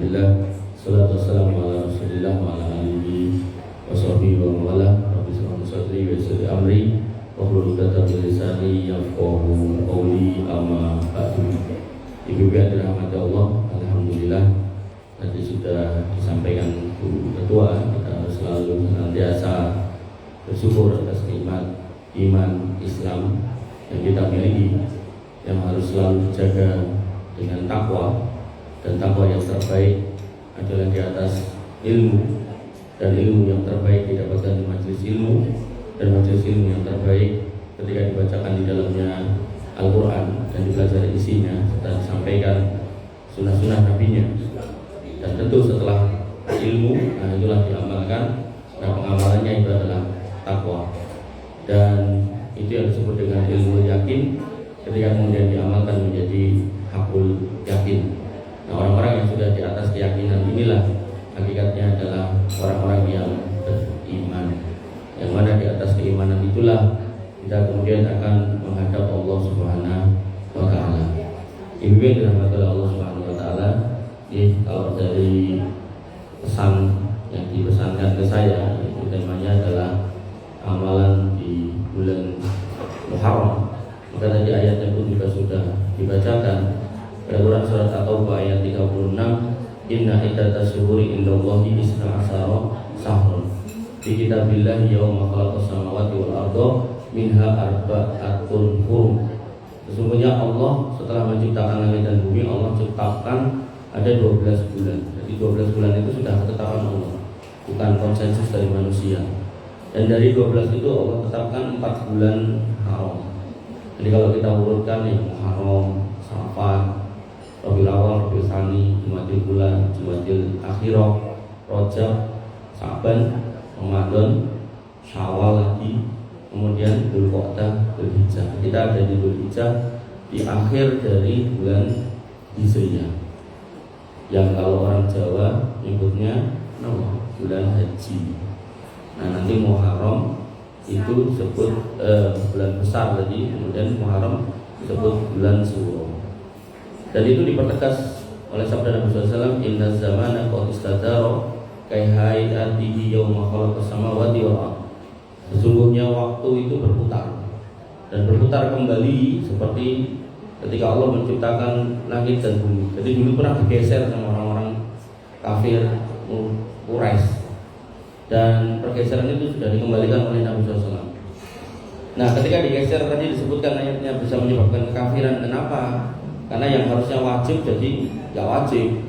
Alhamdulillah, salatu wassalamu ala Rasulillah wa ala alihi wa sahbihi wa mawala. Rabbi sallallahu alaihi wa sallam amri wa hlul 'uqdatam min lisani yafqahu qawli, amma ba'du. Ibu yang dirahmati Allah, alhamdulillah tadi sudah disampaikan Bu Ketua, kita harus selalu senantiasa bersyukur atas nikmat iman Islam yang kita miliki, yang harus selalu dijaga dengan takwa. Dan takwa yang terbaik adalah di atas ilmu, dan ilmu yang terbaik didapatkan di majelis ilmu, dan majelis ilmu yang terbaik ketika dibacakan di dalamnya Al-Quran dan dipelajari isinya serta disampaikan sunnah-sunnah nabinya. Dan tentu setelah ilmu, nah itulah diamalkan. Nah pengamalannya itu adalah takwa, dan itu yang disebut dengan ilmu yakin, ketika kemudian diamalkan menjadi hakul yakin. Nah orang-orang yang sudah di atas keyakinan inilah hakikatnya adalah orang-orang yang beriman, yang mana di atas keimanan itulah kita kemudian akan menghadap Allah Subhanahu wa Ta'ala. Ibu yang dirahmati Allah Subhanahu wa Ta'ala, kalau dari pesan yang dipesankan ke saya, itu temanya adalah amalan di bulan Muharram. Maka tadi ayatnya pun juga sudah dibacakan. Pada Quran surat At-Taubah ayat 36, Inna iddatas syuhuri indallahi isna asyara sahrun fi kitabillahi yawma khalaqas samawati wal arda minha arba'atun hurum. Sesungguhnya Allah setelah menciptakan langit dan bumi, Allah ciptakan ada 12 bulan. Jadi 12 bulan itu sudah ketetapan Allah, bukan konsensus dari manusia. Dan dari 12 itu Allah tetapkan 4 bulan haram. Jadi kalau kita urutkan yang Muharram, Safar, Rabiul Awal, Rabiul Tsani, Jumadil Ula, Jumadil Akhirah, Rajab, Sa'ban, Ramadan, Syawal lagi, kemudian Dzulqa'dah, Dzulhijjah. Kita ada di Dzulhijjah, di akhir dari bulan Hijriyah, yang kalau orang Jawa nyebutnya bulan haji. Nah nanti Muharram itu disebut bulan besar tadi, kemudian Muharram disebut bulan Suro. Dan itu dipertegas oleh sabda Nabi SAW, Inna zamana qad istadara kaihayatihi yawma khalaqas samawati wal ardh. Sesungguhnya waktu itu berputar, dan berputar kembali seperti ketika Allah menciptakan langit dan bumi. Jadi dulu pernah digeser sama orang-orang kafir Quraisy, dan pergeseran itu sudah dikembalikan oleh Nabi SAW. Nah ketika digeser tadi disebutkan ayatnya bisa menyebabkan kekafiran. Kenapa? Karena yang harusnya wajib jadi gak wajib.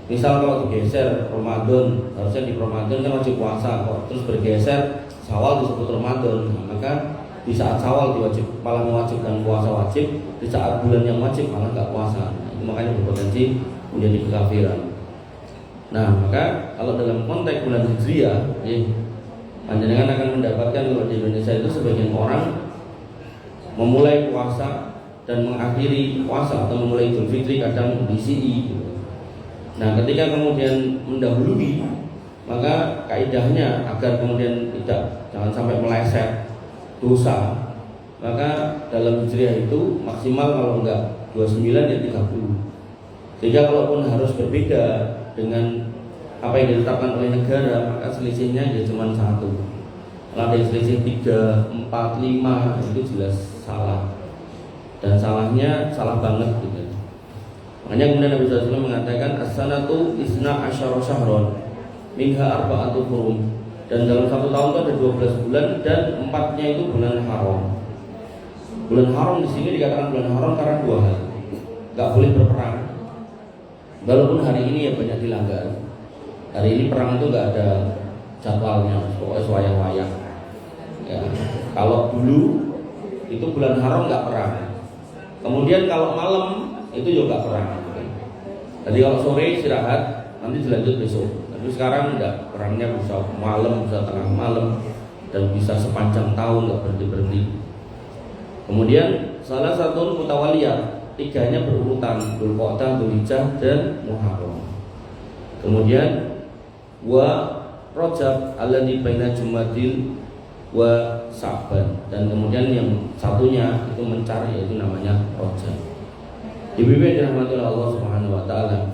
Misal kalau digeser Ramadan, harusnya di Ramadan kan wajib puasa, kok terus bergeser Syawal disebut Ramadan. Nah, maka di saat Syawal malah mewajibkan puasa wajib, di saat bulan yang wajib malah gak puasa. Nah, itu makanya berpotensi menjadi kekafiran. Nah maka kalau dalam konteks bulan Hijriah, panjenengan akan mendapatkan kalau di Indonesia itu sebagian orang memulai puasa dan mengakhiri puasa, atau memulai Idul Fitri kadang di CI. Nah ketika kemudian mendahului, maka kaidahnya agar kemudian jangan sampai meleset dosa, maka dalam Hijriah itu maksimal kalau enggak 29 ya 30. Sehingga kalaupun harus berbeda dengan apa yang ditetapkan oleh negara, maka selisihnya ya cuma 1. Kalau ada selisih 3, 4, 5 itu jelas salah, dan salahnya salah banget gitu. Makanya kemudian Nabi SAW mengatakan as-sanatu isna asyara syahron minha arba'atu hurum. Dan dalam 1 tahun itu ada 12 bulan, dan 4-nya itu bulan haram. Bulan haram di sini dikatakan bulan haram karena 2 hal. Gak boleh berperang. Walaupun hari ini ya banyak dilanggar. Hari ini perang itu gak ada jadwalnya, pokoknya wayang-wayang. Ya, kalau dulu itu bulan haram gak perang. Kemudian kalau malam itu juga perang. Jadi kalau sore istirahat, nanti dilanjut besok. Tapi sekarang enggak, perangnya bisa malam, bisa tengah malam, dan bisa sepanjang tahun enggak berhenti-berhenti. Kemudian salah satu mutawaliyah, 3-nya berurutan, Dzulqa'dah, Dzulhijjah, dan Muharram. Kemudian wa Rajab alladzi baina Jumadil wa Sa'ban, dan kemudian yang satunya itu mencari, yaitu namanya Rajab. Dibimbing dirahmati Allah Subhanahu wa Ta'ala.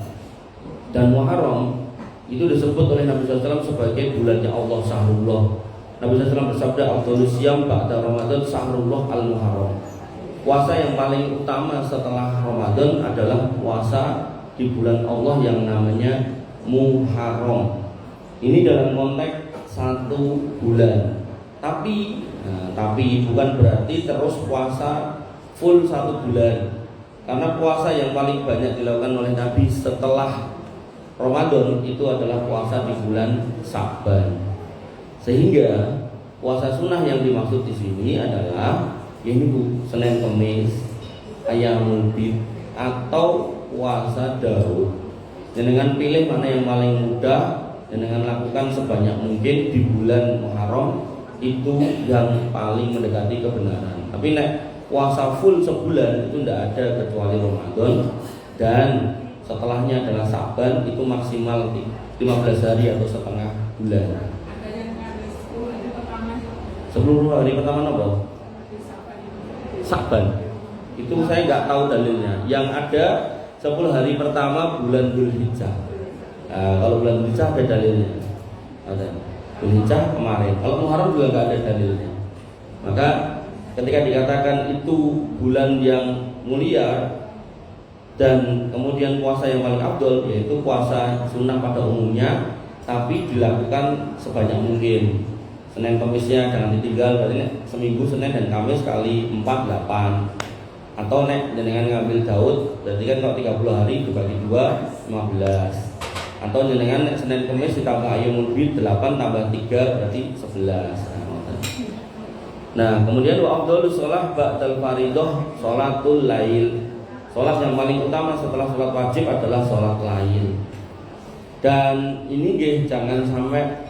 Dan Muharram itu disebut oleh Nabi SAW sebagai bulannya Allah, Syahrullah. Nabi SAW bersabda, "Afdhalus siyam ba'da Ramadan Syahrullah al-Muharram." Puasa yang paling utama setelah Ramadan adalah puasa di bulan Allah yang namanya Muharram. Ini dalam konteks satu bulan. Tapi bukan berarti terus puasa full satu bulan. Karena puasa yang paling banyak dilakukan oleh Nabi setelah Ramadan itu adalah puasa di bulan Sya'ban. Sehingga puasa sunnah yang dimaksud di sini adalah ini Bu, Senin Kamis, Ayyamul Bid, atau puasa Daud. Dengan pilih mana yang paling mudah dan dengan lakukan sebanyak mungkin di bulan Muharram itu yang paling mendekati kebenaran. Tapi puasa full sebulan itu tidak ada kecuali Ramadan, dan setelahnya adalah Sya'ban, itu maksimal 15 hari atau setengah bulan. 10 hari pertama apa? Sya'ban. Itu saya nggak tahu dalilnya. Yang ada 10 hari pertama bulan Dzulhijjah. Kalau bulan Dzulhijjah ada dalilnya. Ada. Dzulhijjah kemarin. Kalau Muharram juga nggak ada dalilnya. Maka ketika dikatakan itu bulan yang mulia dan kemudian puasa yang paling afdol, yaitu puasa sunnah pada umumnya, tapi dilakukan sebanyak mungkin. Senin Kamisnya jangan ditinggal, berarti seminggu Senin dan Kamis kali 4, 8. Atau dengan ngambil Daud, berarti kan kalau 30 hari dibagi 2, 15. Atau dengan Senin Kamis ditambah Ayyamul Bid 8 tambah 3 berarti 11. Nah, kemudian wa afdhalus shalah ba'dal fardhah sholatul lail. Sholat yang paling utama setelah sholat wajib adalah sholat lail. Dan ini jangan sampai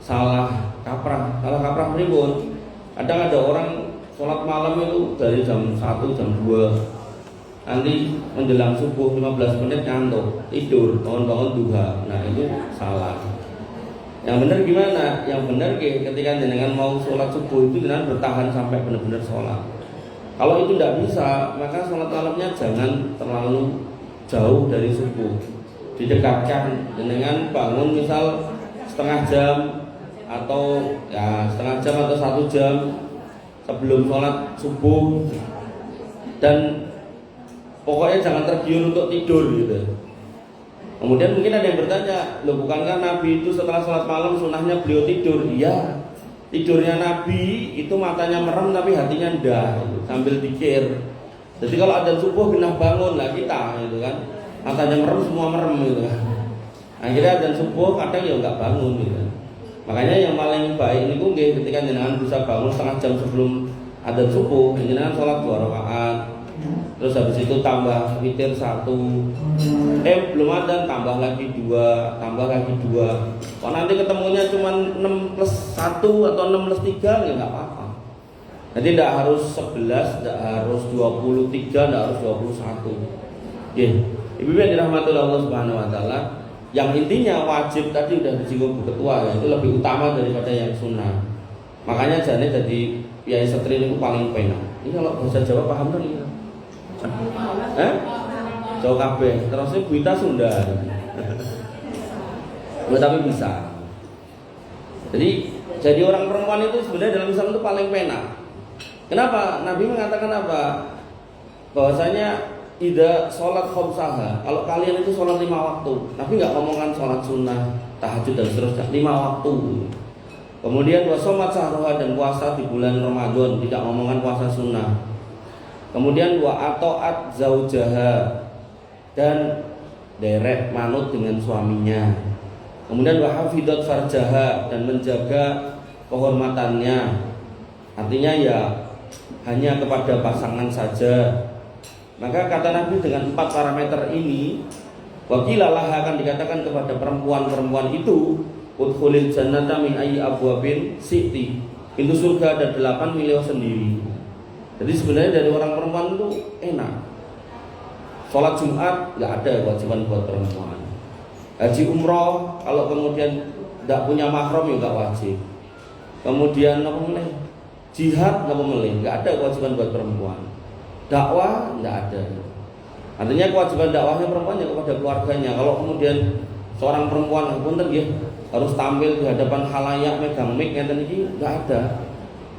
salah kaprah. Salah kaprah pripun? Kadang ada orang sholat malam itu dari jam 1, jam 2, nanti menjelang subuh 15 menit ngantuk, tidur, bangun-bangun duha. Nah itu salah. Yang benar gimana? Yang benar ketika jenengan mau sholat subuh itu jenengan bertahan sampai benar-benar sholat. Kalau itu tidak bisa, maka sholat malamnya jangan terlalu jauh dari subuh. Didekatkan dengan bangun misal setengah jam atau 1 jam sebelum sholat subuh, dan pokoknya jangan tergiur untuk tidur gitu. Kemudian mungkin ada yang bertanya, loh bukankah Nabi itu setelah sholat malam sunnahnya beliau tidur? Iya, tidurnya Nabi itu matanya merem tapi hatinya ndak, sambil dikir. Jadi kalau ada subuh genah bangun lah kita gitu kan, matanya merem, semua merem gitu kan. Akhirnya ada subuh kadang ya nggak bangun gitu. Makanya yang paling baik itu ketika jenengan bisa bangun setengah jam sebelum adzan subuh, jenengan sholat 2 rakaat. Terus habis itu tambah witir 1, belum ada, tambah lagi 2, tambah lagi 2. Kalau nanti ketemunya cuma 6+1 atau 6+3 ya nggak apa-apa. Jadi tidak harus 11, tidak harus 23, tidak harus 21. Ibu yang dirahmati Allah Subhanahu Wa Taala, yang intinya wajib tadi udah disinggung Bu Ketua ya, itu lebih utama daripada yang sunnah. Makanya jadi kiai setri itu paling penak. Ini kalau bahasa Jawa paham kan ini? Jawa kabeh, terusnya Buita Sunda. Tapi bisa. Jadi orang perempuan itu sebenarnya dalam Islam itu paling penak. Kenapa? Nabi mengatakan apa? Bahwasanya idza sholat khamsaha, kalau kalian itu sholat 5 waktu. Nabi nggak ngomongkan sholat sunnah, tahajud dan seterusnya, 5 waktu. Kemudian wasomat sahroha, dan puasa di bulan Ramadan, tidak ngomongkan puasa sunnah. Kemudian wa atoat zaujaha, dan derek manut dengan suaminya. Kemudian wa hafidhat farjaha, dan menjaga kehormatannya. Artinya ya hanya kepada pasangan saja. Maka kata Nabi dengan 4 parameter ini, wakilalah akan dikatakan kepada perempuan-perempuan itu, udkhulil jannata min ayyi abwabin siti. Pintu surga ada 8 miliar sendiri. Jadi sebenarnya dari orang perempuan itu enak. Sholat Jumat nggak ada kewajiban buat perempuan. Haji umroh kalau kemudian tidak punya mahram ya nggak wajib. Kemudian jihad nggak ada kewajiban buat perempuan. Dakwah nggak ada. Artinya kewajiban dakwahnya perempuan ya kepada keluarganya. Kalau kemudian seorang perempuan punten nggih harus tampil di hadapan khalayak megang mic ngeten iki enggak ada.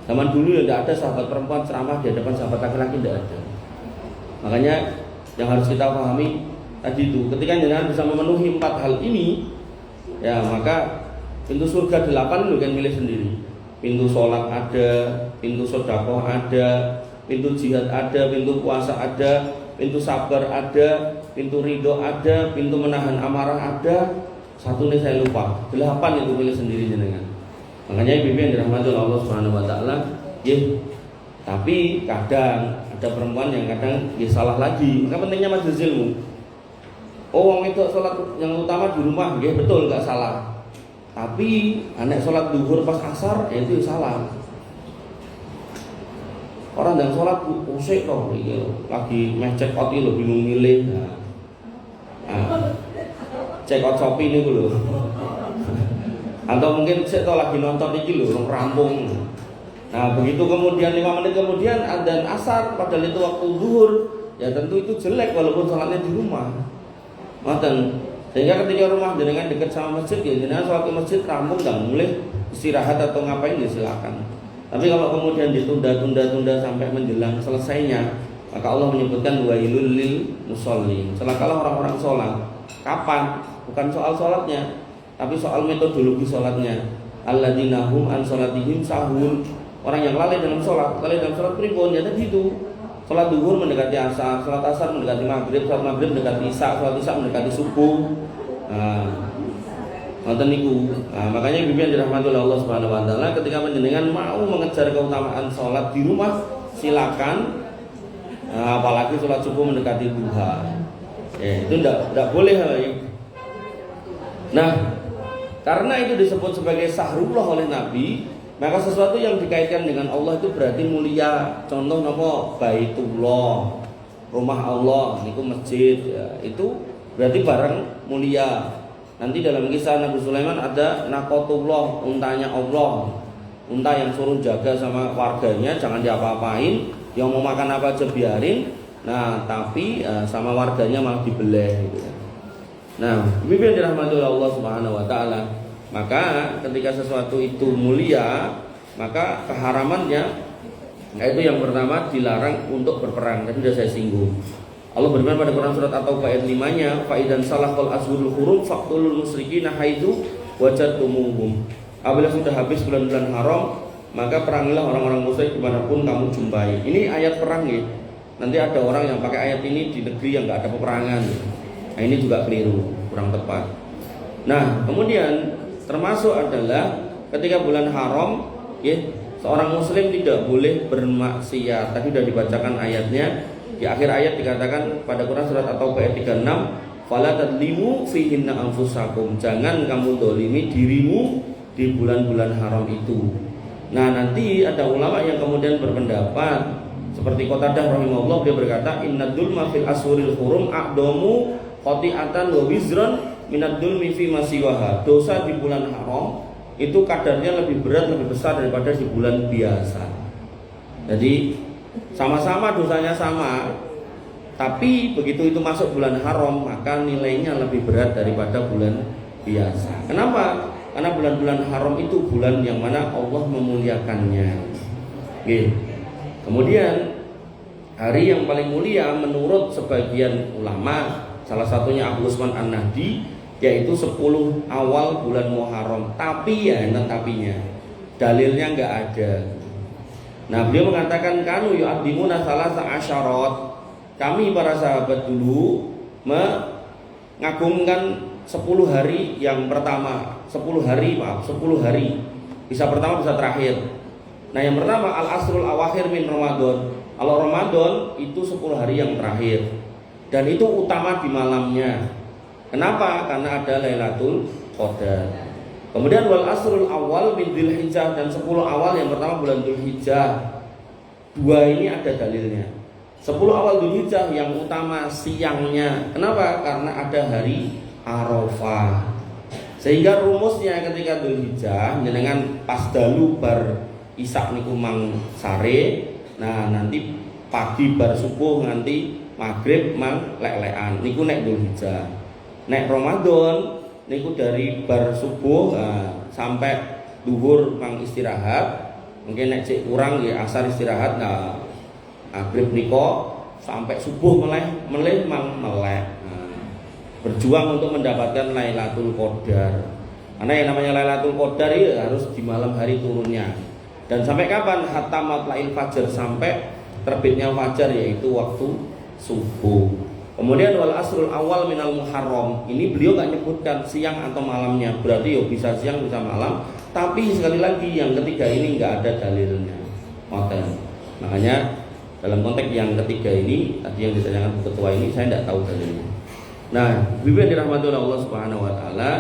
Zaman dulu ya enggak ada sahabat perempuan ceramah di hadapan sahabat laki-laki, enggak ada. Makanya yang harus kita pahami tadi itu, ketika jenengan bisa memenuhi 4 hal ini, ya maka pintu surga 8 lu kan milih sendiri. Pintu sholat ada, pintu sedekah ada, pintu jihad ada, pintu puasa ada, pintu sabar ada, pintu ridho ada, pintu menahan amarah ada. Satu nih saya lupa. 8 itu pilih sendiri jenengan. Makanya ibu yang dirahmati oleh Allah Subhanahu wa taala, tapi kadang ada perempuan yang kadang salah lagi. Maka pentingnya majelis ilmu. Oh, wong itu sholat yang utama di rumah, betul nggak salah. Tapi anak sholat duhur pas asar, itu salah. Orang yang sholat usik toh, lagi meh check out lo bingung milih. Check out Shopee ini dulu. Atau mungkin saya tahu lagi nonton ini loh, rampung. Nah begitu kemudian 5 menit kemudian adzan asar, padahal itu waktu zuhur, ya tentu itu jelek walaupun sholatnya di rumah. Ngoten. Sehingga ketika rumah jenengan dekat sama masjid, ya jenengan sholat di masjid rampung dan mulai istirahat atau ngapain ya silakan. Tapi kalau kemudian ditunda-tunda sampai menjelang selesainya, maka Allah menyebutkan wailul lil musallin. Celakalah orang-orang sholat. Kapan? Bukan soal sholatnya, tapi soal metodologi sholatnya. Alladzina hum an sholatihim sahun. Orang yang lalai dalam sholat pripun ya tadi itu. Sholat duhur mendekati asar, sholat asar mendekati maghrib, sholat maghrib mendekati isya, sholat isya mendekati subuh. Nonton niku. Makanya ibu yang dirahmati oleh Allah Subhanahu wa taala, ketika panjenengan mau mengejar keutamaan sholat di rumah, silakan. Apalagi sholat subuh mendekati duha. Itu enggak boleh. Nah, karena itu disebut sebagai sahrullah oleh Nabi, maka sesuatu yang dikaitkan dengan Allah itu berarti mulia. Contoh nama Baitullah, rumah Allah, itu masjid, ya, itu berarti barang mulia. Nanti dalam kisah Nabi Sulaiman ada Naqatullah, untanya Allah, unta yang suruh jaga sama warganya, jangan diapa-apain, yang mau makan apa aja biarin. Nah, tapi sama warganya malah dibeleh gitu ya. Nah, ini yang dirahmati oleh Allah Subhanahu wa taala. Maka ketika sesuatu itu mulia, maka keharamannya yaitu yang pertama dilarang untuk berperang. Tadi sudah saya singgung. Allah berfirman pada Quran surat At-Taubah ayat 5-nya, fa idzan salahal ashhurul hurum faqtulul musyrikina haitsu wajadtumuhum. Apabila sudah habis bulan-bulan haram, maka perangilah orang-orang musyrik dimanapun kamu jumpai. Ini ayat perang ya. Nanti ada orang yang pakai ayat ini di negeri yang enggak ada peperangan. Nah, ini juga keliru, kurang tepat. Nah, kemudian termasuk adalah ketika bulan haram, ya, seorang muslim tidak boleh bermaksiat. Tadi sudah dibacakan ayatnya. Di akhir ayat dikatakan pada Quran surat At-Taubah ayat 36, "Fala tadlimu fihinna anfusakum." Jangan kamu dolimi dirimu di bulan-bulan haram itu. Nah, nanti ada ulama yang kemudian berpendapat seperti Qatadah rahimahullah, dia berkata, "Innad dulma fil ashuril hurum a'damu khati'atan wa wizran minad dulmi fi masiwaha." Dosa di bulan haram itu kadarnya lebih berat, lebih besar daripada di bulan biasa. Jadi sama-sama dosanya sama, tapi begitu itu masuk bulan haram maka nilainya lebih berat daripada bulan biasa. Kenapa? Karena bulan-bulan haram itu bulan yang mana Allah memuliakannya. Kemudian hari yang paling mulia menurut sebagian ulama, salah satunya Abu Usman An-Nahdi, yaitu 10 awal bulan Muharram. Tapi ya, tapinya dalilnya enggak ada. Nah, beliau mengatakan kanu yu'addimuna salasa asyarat. Kami para sahabat dulu mengagungkan 10 hari yang pertama, 10 hari. Bisa pertama bisa terakhir. Nah, yang pertama al-asrul awakhir min Ramadan. Kalau Ramadan itu 10 hari yang terakhir. Dan itu utama di malamnya. Kenapa? Karena ada Lailatul Qadar. Kemudian wal asrul awal min Dzulhijjah, dan 10 awal yang pertama bulan Dzulhijjah. 2 ini ada dalilnya. 10 awal Dzulhijjah yang utama siangnya. Kenapa? Karena ada hari Arafah. Sehingga rumusnya ketika Dzulhijjah jenengan pas dalu bar isak niku mang sare. Nah, nanti pagi bar subuh nganti maghrib mang lek-lekan niku nek Dzulhijjah. Nek Ramadan niku dari bar subuh sampai duhur mang istirahat. Mungkin nek cek kurang ya asar istirahat, nah maghrib niko sampai subuh meleh mang melek. Berjuang untuk mendapatkan Lailatul Qadar. Karena yang namanya Lailatul Qadar itu harus di malam hari turunnya. Dan sampai kapan? Hatta matla'il fajar, sampai terbitnya fajar, yaitu waktu subuh. Kemudian wal asrul awal minal muharram. Ini beliau gak nyebutkan siang atau malamnya. Berarti ya bisa siang bisa malam. Tapi sekali lagi yang ketiga ini nggak ada dalilnya. Makanya dalam konteks yang ketiga ini tadi yang ditanyakan Bu Ketua ini saya tidak tahu dalilnya. Nah, Bibi yang dirahmati oleh Allah Subhanahu wa taala,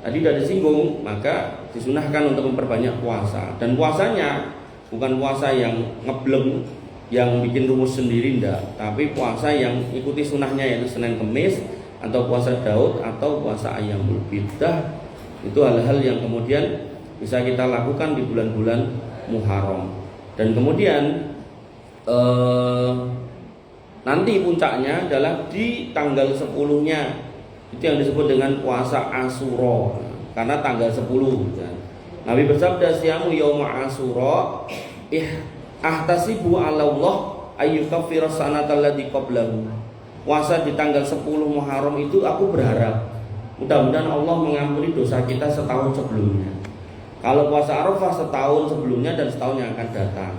tadi sudah disinggung, maka disunahkan untuk memperbanyak puasa. Dan puasanya bukan puasa yang ngebleng, yang bikin rumus sendiri enggak, tapi puasa yang ikuti sunahnya, yaitu Senin Kemis atau puasa Daud atau puasa Ayyamul Bidah. Itu hal-hal yang kemudian bisa kita lakukan di bulan-bulan Muharram. Dan kemudian nanti puncaknya adalah di tanggal 10-nya. Itu yang disebut dengan puasa Asyura, karena tanggal 10 ya. Nabi bersabda, "Siyamu yauma Asyura ahtasibu 'ala Allah ayyukaffira sanatal ladzi qablahu." Puasa di tanggal 10 Muharram itu aku berharap mudah-mudahan Allah mengampuni dosa kita setahun sebelumnya. Kalau puasa Arafah setahun sebelumnya dan setahun yang akan datang.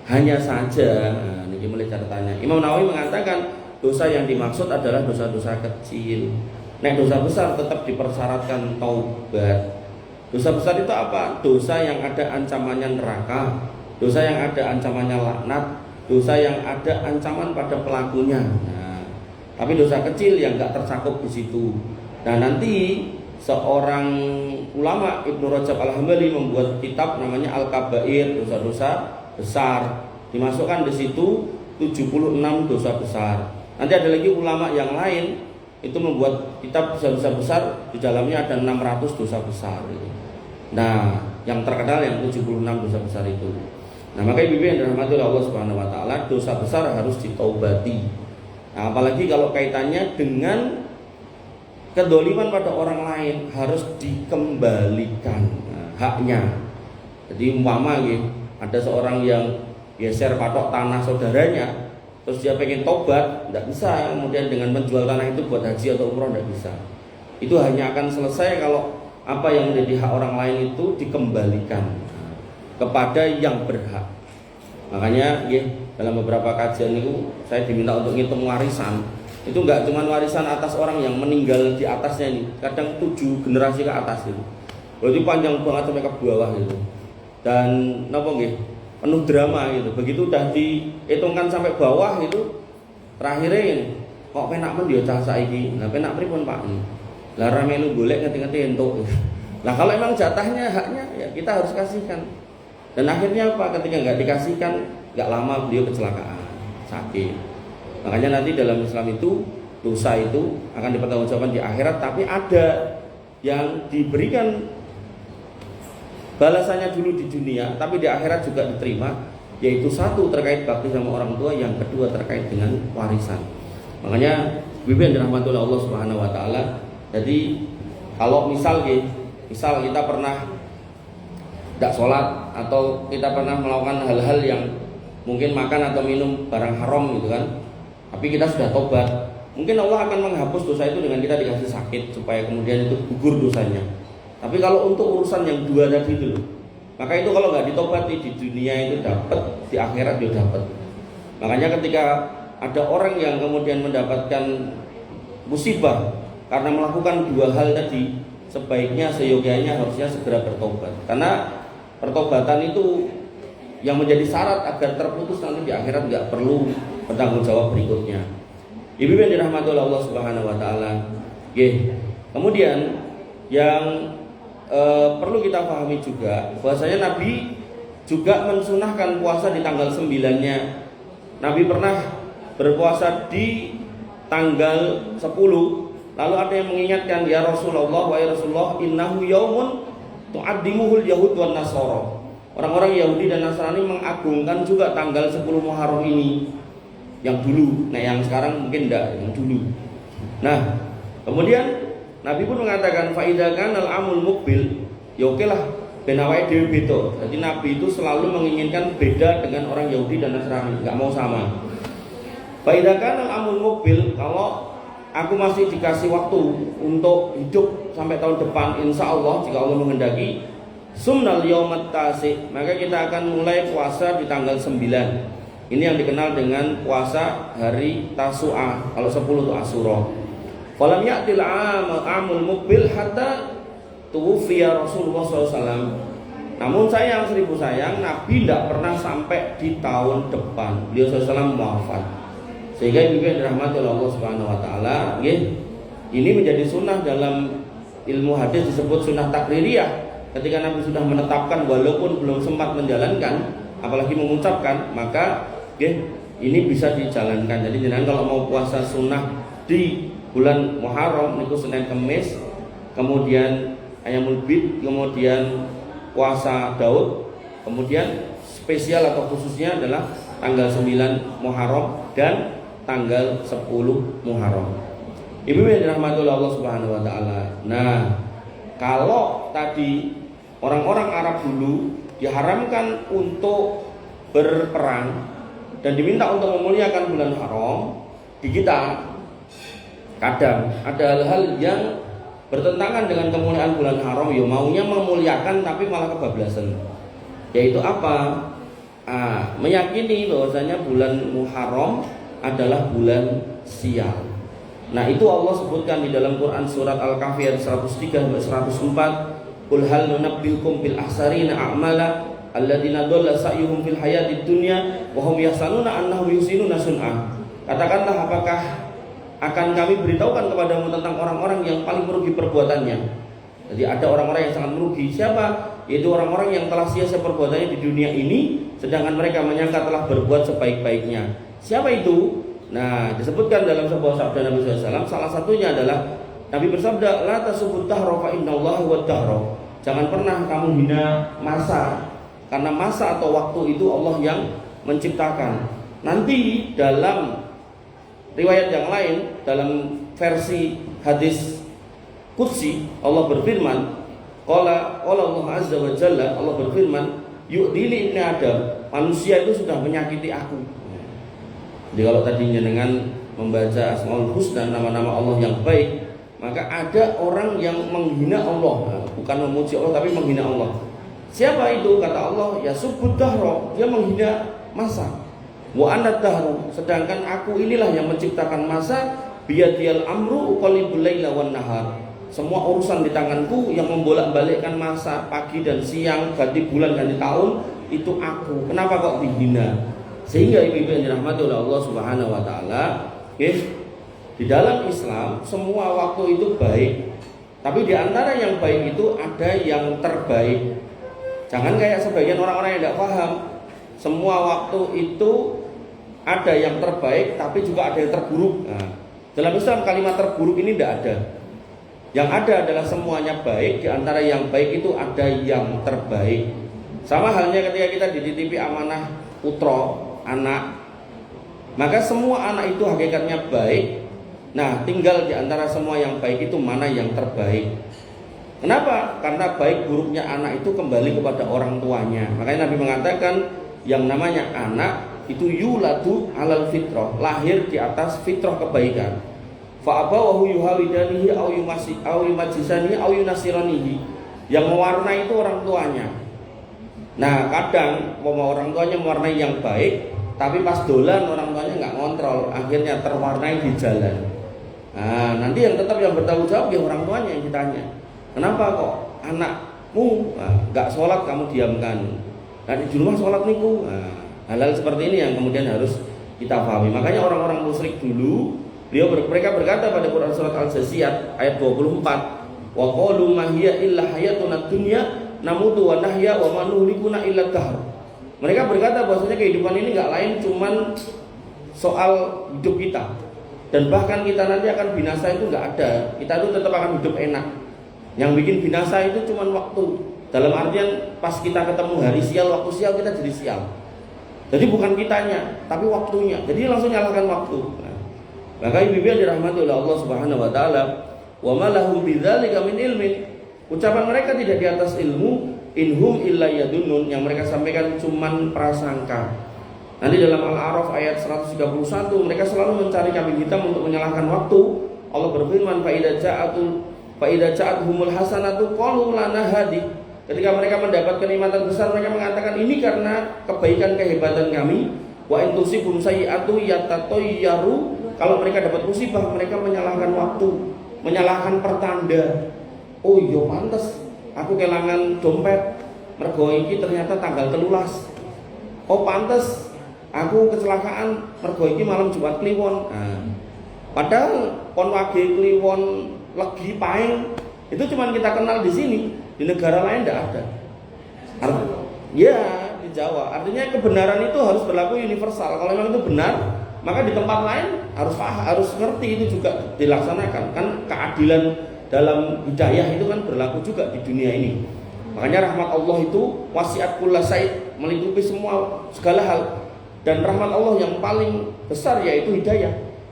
Hanya saja, ini mulai catatannya, Imam Nawawi mengatakan dosa yang dimaksud adalah dosa-dosa kecil. Nek dosa besar tetap dipersyaratkan taubat. Dosa besar itu apa? Dosa yang ada ancamannya neraka, dosa yang ada ancamannya laknat, dosa yang ada ancaman pada pelakunya. Nah, tapi dosa kecil yang nggak tercakup di situ. Nah, nanti seorang ulama Ibnu Rajab Al-Hambali membuat kitab namanya Al-Kabair, dosa-dosa besar. Dimasukkan di situ 76 dosa besar. Nanti ada lagi ulama yang lain itu membuat kitab dosa-dosa besar, di dalamnya ada 600 dosa besar. Nah, yang terkenal yang 76 dosa besar itu. Nah, makanya Bibi yang dirahmati oleh Allah Subhanahu wa taala, dosa besar harus ditaubati. Nah, apalagi kalau kaitannya dengan kedoliman pada orang lain, harus dikembalikan haknya. Jadi umpama gitu, ada seorang yang geser patok tanah saudaranya, terus dia pengen tobat, tidak bisa kemudian dengan menjual tanah itu buat haji atau umroh, tidak bisa. Itu hanya akan selesai kalau apa yang menjadi hak orang lain itu dikembalikan kepada yang berhak. Makanya dalam beberapa kajian itu saya diminta untuk ngitung warisan. Itu enggak cuma warisan atas orang yang meninggal di atasnya ini, kadang 7 generasi ke atas itu. Berarti panjang banget sampai ke bawah gitu. Dan penuh drama gitu. Begitu udah dihitungkan sampai bawah itu, terakhirnya ini kok penak men dia cah saiki. Nah, penak pripun Pak? Lah ra melu golek ngerti-ngerti entuk. Nah, kalau emang jatahnya haknya ya kita harus kasihkan. Dan akhirnya apa? Ketika enggak dikasihkan, enggak lama beliau kecelakaan, sakit. Makanya nanti dalam Islam itu dosa itu akan dipertanggungjawabkan di akhirat, tapi ada yang diberikan balasannya dulu di dunia, tapi di akhirat juga diterima, yaitu satu terkait bakti sama orang tua, yang kedua terkait dengan warisan. Makanya Bibi yang dirahmati oleh Allah Subhanahu wa taala, jadi kalau misal kita pernah tidak sholat atau kita pernah melakukan hal-hal yang mungkin makan atau minum barang haram gitu kan, tapi kita sudah tobat, mungkin Allah akan menghapus dosa itu dengan kita dikasih sakit supaya kemudian itu gugur dosanya. Tapi kalau untuk urusan yang dua tadi itu, maka itu kalau nggak ditobati di dunia itu dapat, di akhirat dia dapat. Makanya ketika ada orang yang kemudian mendapatkan musibah karena melakukan dua hal tadi, sebaiknya seyogianya harusnya segera bertobat. Karena pertobatan itu yang menjadi syarat agar terputus nanti di akhirat nggak perlu bertanggung jawab berikutnya. Ibu yang dirahmati oleh Allah Subhanahu wa taala. Kemudian yang perlu kita pahami juga bahwasanya Nabi juga mensunahkan puasa di tanggal 9-nya. Nabi pernah berpuasa di tanggal 10. Lalu ada yang mengingatkan, ya Rasulullah, wahai Rasulullah, innahu yaumun tu'addimuhul yahud wan nasara. Orang-orang Yahudi dan Nasrani mengagungkan juga tanggal 10 Muharram ini. yang dulu. Nah yang sekarang mungkin enggak, yang dulu. Nah kemudian Nabi pun mengatakan faidakan al-amul mukbil, ya oke lah benawai dewi beto. Jadi Nabi itu selalu menginginkan beda dengan orang Yahudi dan Nasrani, nggak mau sama. Faidakan al-amul mukbil, kalau aku masih dikasih waktu untuk hidup sampai tahun depan, insya Allah jika Allah menghendaki, sumnal yaumat tasik, maka kita akan mulai puasa di tanggal 9. Ini yang dikenal dengan puasa hari Tasu'a. Kalau 10 itu Asyura. Falam ya'til amul mukbil hatta tuwfiya Rasulullah SAW. Namun sayang, seribu sayang, Nabi tidak pernah sampai di tahun depan. Beliau SAW wafat. Sehingga ibu yang dirahmati oleh Allah Subhanahu Wa Taala, ini menjadi sunnah dalam ilmu hadis, disebut sunnah takririyah. Ketika Nabi sudah menetapkan walaupun belum sempat menjalankan, apalagi mengucapkan, maka ini bisa dijalankan. Jadi jangan kalau mau puasa sunnah di bulan Muharram niku Senin Kemis, kemudian Ayyamul Bid, kemudian puasa Daud, kemudian spesial atau khususnya adalah tanggal 9 Muharram dan tanggal 10 Muharram. Ibu yang dirahmati oleh Allah Subhanahu Wa Taala. Nah, kalau tadi orang-orang Arab dulu diharamkan untuk berperang dan diminta untuk memuliakan bulan haram, di kita kadang ada hal-hal yang bertentangan dengan kemuliaan bulan haram, ya maunya memuliakan tapi malah kebablasan. Yaitu apa? Meyakini bahwasanya bulan Muharram adalah bulan sial. Nah itu Allah sebutkan di dalam Quran surat Al-Kahfi ayat 103 sampai 104. Qul hal nunabbiukum bil ahsarina a'mala alladzina dhalla sa'yuhum fil hayatid dunya wa hum yahsanuna annahum yusinuna sun'ah. Katakanlah, apakah akan kami beritahukan kepadamu tentang orang-orang yang paling merugi perbuatannya. Jadi ada orang-orang yang sangat merugi. Siapa? Yaitu orang-orang yang telah sia-sia perbuatannya di dunia ini, sedangkan mereka menyangka telah berbuat sebaik-baiknya. Siapa itu? Nah, disebutkan dalam sebuah sabda Nabi SAW. Salah satunya adalah Nabi bersabda, la tasubut dahra fa innallaha huwad dahra. Jangan pernah kamu hina masa, karena masa atau waktu itu Allah yang menciptakan. Nanti dalam riwayat yang lain, dalam versi hadis qudsi, Allah berfirman, qala Allah azza wa jalla, Allah berfirman, yu'dini ibni Adam, manusia itu sudah menyakiti aku. Jadi kalau tadinya dengan membaca Asmaul Husna, nama-nama Allah yang baik, maka ada orang yang menghina Allah, bukan memuji Allah tapi menghina Allah. Siapa itu? Kata Allah, ya subbud dahra, dia menghina masa. Wa anad dahru, sedangkan aku inilah yang menciptakan masa, biyadiyal amru uqallibul laila wan nahar. Semua urusan di tanganku, yang membolak-balikkan masa pagi dan siang, ganti bulan ganti tahun, itu aku. Kenapa kok dihina? Sehingga ibu-ibu yang dirahmati oleh Allah Subhanahu wa taala, di dalam Islam semua waktu itu baik. Tapi di antara yang baik itu ada yang terbaik. Jangan kayak sebagian orang-orang yang tidak paham. Semua waktu itu ada yang terbaik, tapi juga ada yang terburuk. Nah, dalam Islam kalimat terburuk ini tidak ada. Yang ada adalah semuanya baik. Di antara yang baik itu ada yang terbaik. Sama halnya ketika kita dititipi amanah putra, anak, maka semua anak itu hakikatnya baik. Nah, tinggal di antara semua yang baik itu mana yang terbaik. Kenapa? Karena baik buruknya anak itu kembali kepada orang tuanya. Makanya Nabi mengatakan yang namanya anak itu yuladu alal fitrah, lahir di atas fitrah kebaikan. Fa abawahu yuhawidanihi au yumajisanihi au yunasiranihi. Yang mewarnai itu orang tuanya. Nah, kadang orang tuanya mewarnai yang baik, tapi pas dolan orang tuanya nggak ngontrol, akhirnya terwarnai di jalan. Nah, nanti yang tetap yang bertanggung jawab ya orang tuanya yang ditanya. Kenapa kok anakmu nggak sholat kamu diamkan? Nah, di rumah sholat niku. Nah, hal-hal seperti ini yang kemudian harus kita pahami. Makanya orang-orang musyrik dulu, mereka berkata pada Quran surat Al-Jasiyat ayat 24, wa qalu ma hiya illa hayatuna dunya namutu wa nahya wa ma nuhlikuna illa dahr. Mereka berkata bahwasanya kehidupan ini nggak lain cuman soal hidup kita, dan bahkan kita nanti akan binasa itu nggak ada. Kita itu tetap akan hidup enak. Yang bikin binasa itu cuman waktu. Dalam artian pas kita ketemu hari sial, waktu sial kita jadi sial. Jadi bukan kitanya, tapi waktunya. Jadi langsung nyalakan waktu. Maka ibu-ibu yang dirahmati oleh Allah Subhanahu wa taala, wa ma lahum bidzalika min ilmin. Ucapan mereka tidak di atas ilmu, inhum illa yadunnun, yang mereka sampaikan cuman prasangka. Nanti dalam Al-A'raf ayat 131 mereka selalu mencari kambing hitam untuk menyalahkan waktu. Allah berfirman, fa idza ja'atuhumul hasanatu qalu lana hadi. Ketika mereka mendapat kenikmatan besar, mereka mengatakan ini karena kebaikan kehebatan kami. Wa in tusibhum sayyi'atu yatatayyaru. Kalau mereka dapat musibah, mereka menyalahkan waktu, menyalahkan pertanda. Oh iya pantes aku kehilangan dompet, mergo iki ternyata tanggal 13. Oh pantes aku kecelakaan, mergo iki malam Jumat Kliwon. Padahal pon wage kliwon legi paing itu cuma kita kenal di sini, di negara lain tidak ada. Ya di Jawa. Artinya kebenaran itu harus berlaku universal. Kalau memang itu benar, maka di tempat lain harus ngerti itu juga dilaksanakan. Kan keadilan dalam hidayah itu kan berlaku juga di dunia ini. Makanya rahmat Allah itu wasiat kulla syai', melingkupi segala hal. Dan rahmat Allah yang paling besar yaitu hidayah.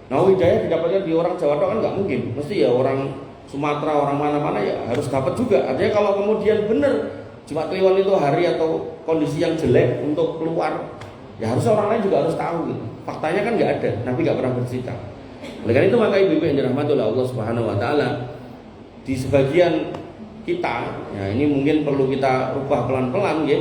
Nah hidayah didapatkan di orang Jawa kan nggak mungkin, mesti ya orang Sumatera, orang mana-mana ya harus dapat juga. Artinya kalau kemudian benar Jumat Kliwon itu hari atau kondisi yang jelek untuk keluar, ya harusnya orang lain juga harus tahu gitu. Faktanya kan nggak ada, Nabi nggak pernah bercerita. Oleh karena itu maka ibu-ibu yang dirahmati oleh Allah Subhanahu Wa Taala, di sebagian kita, ya ini mungkin perlu kita rubah pelan-pelan ya.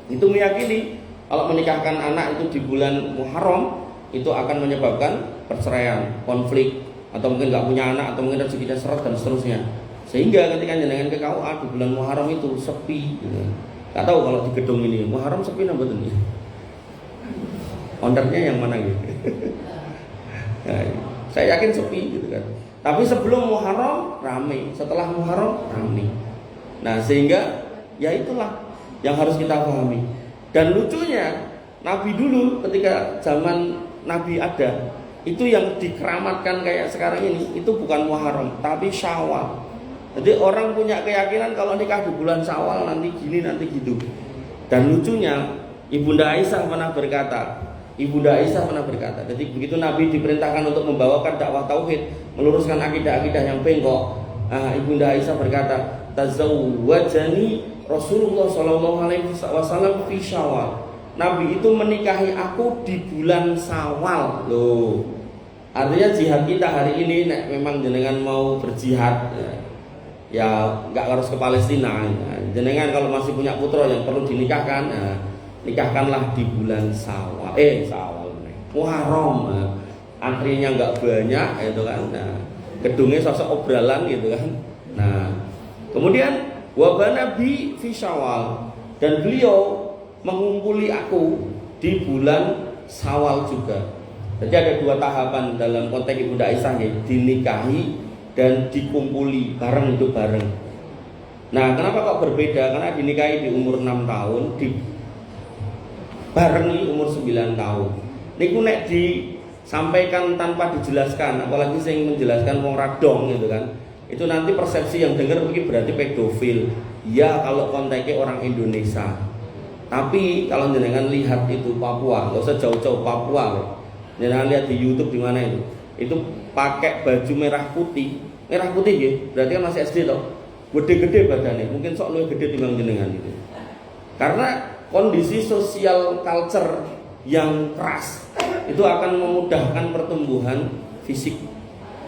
Itu meyakini kalau menikahkan anak itu di bulan Muharram itu akan menyebabkan perceraian, konflik, atau mungkin nggak punya anak, atau mungkin rezekinya seret dan seterusnya. Sehingga ketika jenengan ke KUA di bulan Muharram itu sepi, gitu. Nggak tahu kalau di gedung ini Muharram sepi nambah tuh. Ownernya yang mana gitu? Nah, saya yakin sepi gitu kan. Tapi sebelum Muharram ramai, setelah Muharram ramai. Nah sehingga ya itulah yang harus kita pahami. Dan lucunya Nabi dulu ketika zaman Nabi ada, itu yang dikeramatkan kayak sekarang ini itu bukan Muharram tapi Syawal. Jadi orang punya keyakinan kalau nikah di bulan Syawal nanti gini nanti gitu. Dan lucunya Ibunda Aisyah pernah berkata, jadi begitu Nabi diperintahkan untuk membawakan dakwah tauhid, meluruskan akidah-akidah yang bengkok, Ibunda Aisyah berkata, tazawwajani Rasulullah SAW fi Syawal. Nabi itu menikahi aku di bulan Syawal loh. Artinya jihad kita hari ini memang jenengan mau berjihad ya nggak harus ke Palestina. Jenengan kalau masih punya putra yang perlu dinikahkan, nikahkanlah di bulan Syawal. Muharram. Antrinya nggak banyak itu kan. Nah, gedungnya sosok obralan gitu kan. Nah, kemudian wabana bi fi Syawal, dan beliau mengumpuli aku di bulan Syawal juga. Jadi ada dua tahapan dalam konteks Ibunda Aisyah ya, dinikahi dan dikumpuli bareng itu bareng. Nah, kenapa kok berbeda? Karena dinikahi di umur 6 tahun, dibarengi umur 9 tahun. Niku nek disampaikan tanpa dijelaskan, apalagi sing menjelaskan wong radong gitu kan. Itu nanti persepsi yang dengar mungkin berarti pedofil. Ya kalau konteksnya orang Indonesia. Tapi kalau jenengan lihat itu Papua, nggak usah jauh-jauh Papua. Jenengan lihat di YouTube di mana itu pakai baju merah putih ya, berarti kan masih SD toh. Gede-gede badannya, mungkin sok lebih gede timbang jenengan itu. Karena kondisi sosial culture yang keras itu akan memudahkan pertumbuhan fisik.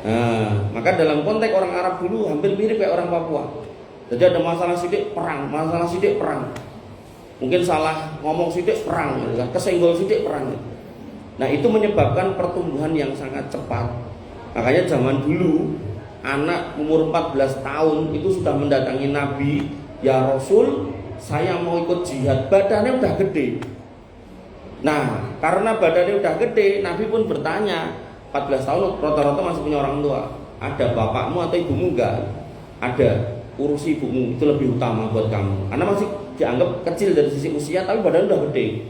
Nah, maka dalam konteks orang Arab dulu hampir mirip kayak orang Papua. Jadi ada masalah sidik perang. Mungkin salah ngomong sidik perang, kesenggol sidik perang. Nah itu menyebabkan pertumbuhan yang sangat cepat. Makanya zaman dulu anak umur 14 tahun itu sudah mendatangi Nabi, ya Rasul, saya mau ikut jihad. Badannya udah gede. Nah karena badannya udah gede, Nabi pun bertanya, 14 tahun rata-rata masih punya orang tua. Ada bapakmu atau ibumu enggak? Ada. Urusi ibumu, itu lebih utama buat kamu. Karena masih dianggap kecil dari sisi usia, tapi badan udah gede.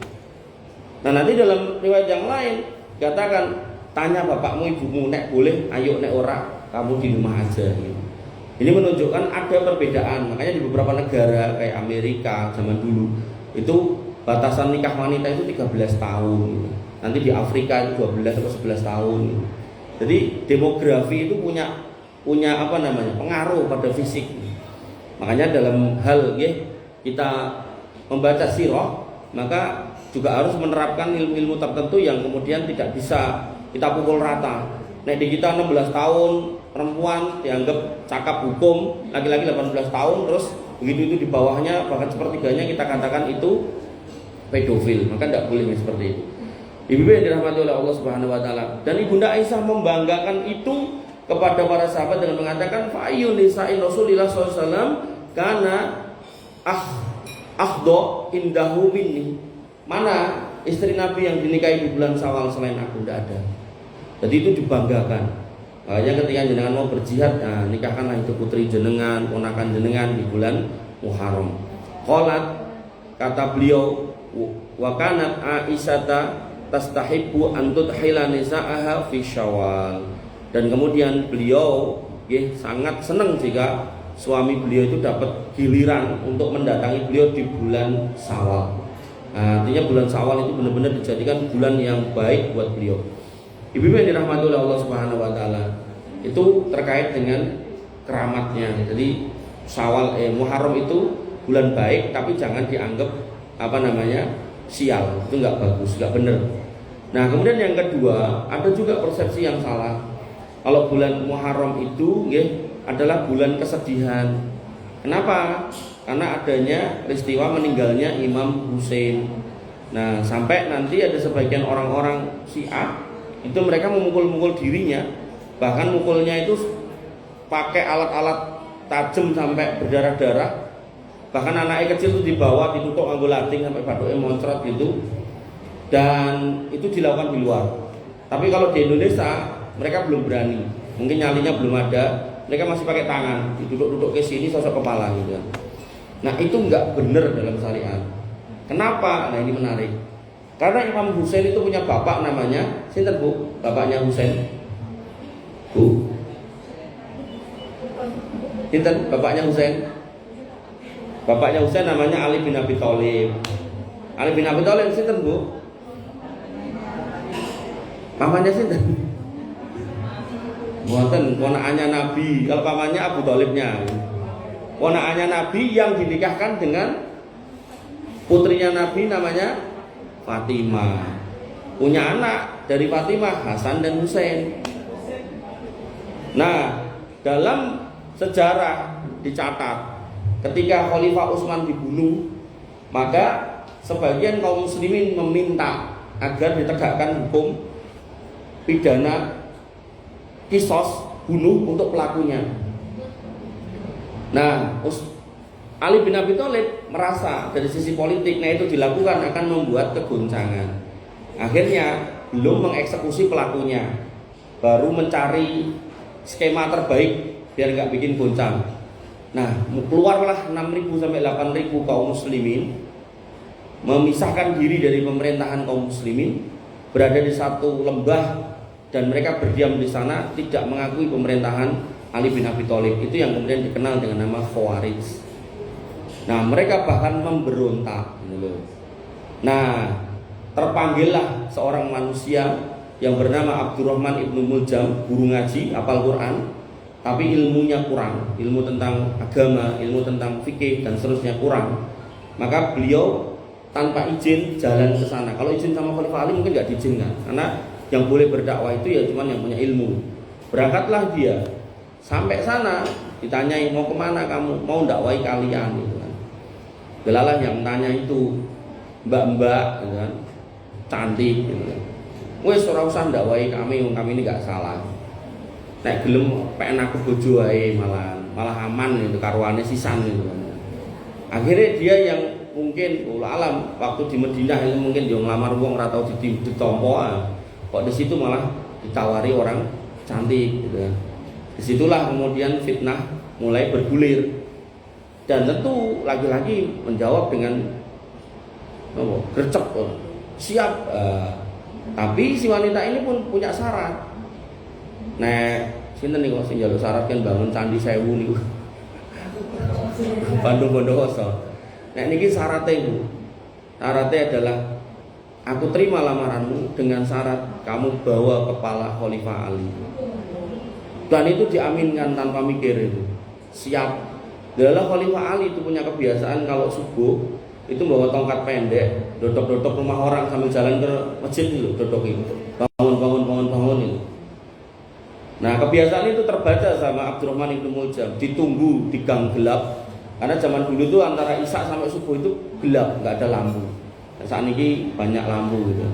Nah nanti dalam riwayat yang lain katakan, tanya bapakmu ibumu, nek boleh, ayo, nek ora, kamu di rumah aja. Ini menunjukkan ada perbedaan. Makanya di beberapa negara kayak Amerika zaman dulu itu batasan nikah wanita itu 13 tahun gitu. Nanti di Afrika itu 12 atau 11 tahun gitu. Jadi demografi itu punya apa namanya, pengaruh pada fisik. Makanya dalam hal ya, kita membaca sirah, maka juga harus menerapkan ilmu-ilmu tertentu yang kemudian tidak bisa kita pukul rata. Nah di kita 16 tahun perempuan dianggap cakap hukum, laki-laki 18 tahun, terus begitu itu di bawahnya bahkan sepertiganya kita katakan itu pedofil, maka tidak boleh seperti itu. Ibu yang dirahmati oleh Allah Subhanahu Wa Taala. Dan Ibunda Aisyah membanggakan itu kepada para sahabat dengan mengatakan fa'ayyun nisa'in Rasulillah SAW karena afdo indahu minni. Mana istri Nabi yang dinikahi di bulan Syawal selain aku? Tidak ada. Jadi itu dibanggakan. Makanya ketika jenengan mau berjihad, nah, nikahkanlah itu putri jenengan, ponakan jenengan di bulan Muharram. Qalat, kata beliau, wa kanat Aisyata tastahibbu an tudhila nisa'aha fi Syawal. Dan kemudian beliau sangat senang jika suami beliau itu dapat giliran untuk mendatangi beliau di bulan Syawal. Nah, artinya bulan Syawal itu benar-benar dijadikan bulan yang baik buat beliau. Ibu yang dirahmati oleh Allah Subhanahu Wa Taala, itu terkait dengan keramatnya. Jadi Syawal Muharram itu bulan baik, tapi jangan dianggap apa namanya sial. Itu nggak bagus, nggak benar. Nah kemudian yang kedua, ada juga persepsi yang salah. Kalau bulan Muharram itu adalah bulan kesedihan. Kenapa? Karena adanya peristiwa meninggalnya Imam Husain. Nah sampai nanti ada sebagian orang-orang Syiah itu mereka memukul-mukul dirinya, bahkan mukulnya itu pakai alat-alat tajam sampai berdarah-darah. Bahkan anaknya kecil itu dibawa ditutup nganggo lading sampai batuknya moncrot gitu. Dan itu dilakukan di luar. Tapi kalau di Indonesia mereka belum berani. Mungkin nyalinya belum ada. Mereka masih pakai tangan, duduk-duduk ke sini sosok kepala gitu. Nah itu nggak benar dalam syariat. Kenapa? Nah ini menarik. Karena Imam Husain itu punya bapak namanya, sinten Bu? Bapaknya Husain. Bu. Sinten bapaknya Husain? Bapaknya Husain namanya Ali bin Abi Thalib. Ali bin Abi Thalib sinten Bu? Pamannya sinten? Buatan ponakannya Nabi. Kalau pamannya Abu Thalibnya. Ponakannya Nabi yang dinikahkan dengan putrinya Nabi namanya Fatimah. Punya anak dari Fatimah, Hasan dan Husain. Nah, dalam sejarah dicatat ketika Khalifah Utsman dibunuh, maka sebagian kaum muslimin meminta agar ditegakkan hukum pidana kisos bunuh untuk pelakunya. Nah, Ali bin Abi Thalib merasa dari sisi politik, nah itu dilakukan akan membuat kegoncangan. Akhirnya belum mengeksekusi pelakunya, baru mencari skema terbaik biar nggak bikin goncang. Nah, keluarlah 6.000 sampai 8.000 kaum muslimin, memisahkan diri dari pemerintahan kaum muslimin, berada di satu lembah dan mereka berdiam di sana, tidak mengakui pemerintahan Ali bin Abi Thalib. Itu yang kemudian dikenal dengan nama Khawarij. Nah mereka bahkan memberontak. Nah terpanggillah seorang manusia yang bernama Abdurrahman ibnu Muljam, guru ngaji, hafal Quran, tapi ilmunya kurang, ilmu tentang agama, ilmu tentang fikih dan seterusnya kurang. Maka beliau tanpa izin jalan ke sana. Kalau izin sama Khalifah Ali mungkin nggak diizinkan, karena yang boleh berdakwah itu ya cuma yang punya ilmu. Berangkatlah dia, sampai sana ditanyai mau kemana kamu, mau dakwai kalian gitu kan. Belalah yang tanya itu mbak-mbak gitu kan, cantik gitu kan. Wes ora usah dakwai kami ini nggak salah. Nek gelem pengen aku bojo wae malah aman gitu karuane sisan gitu kan. Akhirnya dia yang mungkin alam waktu di Madinah itu mungkin dia ngelamar wong ora tau ditompo, kok di situ malah ditawari orang cantik gitu kan. Disitulah kemudian fitnah mulai bergulir. Dan tentu lagi-lagi menjawab dengan gercep, siap. Tapi si wanita ini pun punya syarat. Nah, sinten niku sing njaluk syarat kan bangun Candi Sewu niku. Bandung Bondowoso. Nek niki syaratnya Bu, Syaratnya adalah aku terima lamaranmu dengan syarat kamu bawa kepala Khalifah Ali. Dan itu diaminkan tanpa mikir itu. Siap. Adalah Khalifah Ali itu punya kebiasaan kalau subuh itu bawa tongkat pendek, dodok-dodok rumah orang sambil jalan ke masjid itu, dodok itu. Bangun itu. Nah, kebiasaan itu terbaca sama Abdurrahman ibnu Muljam, ditunggu di gang gelap. Karena zaman dulu itu antara Isya sampai subuh itu gelap, nggak ada lampu. Nah, saat ini banyak lampu gitu.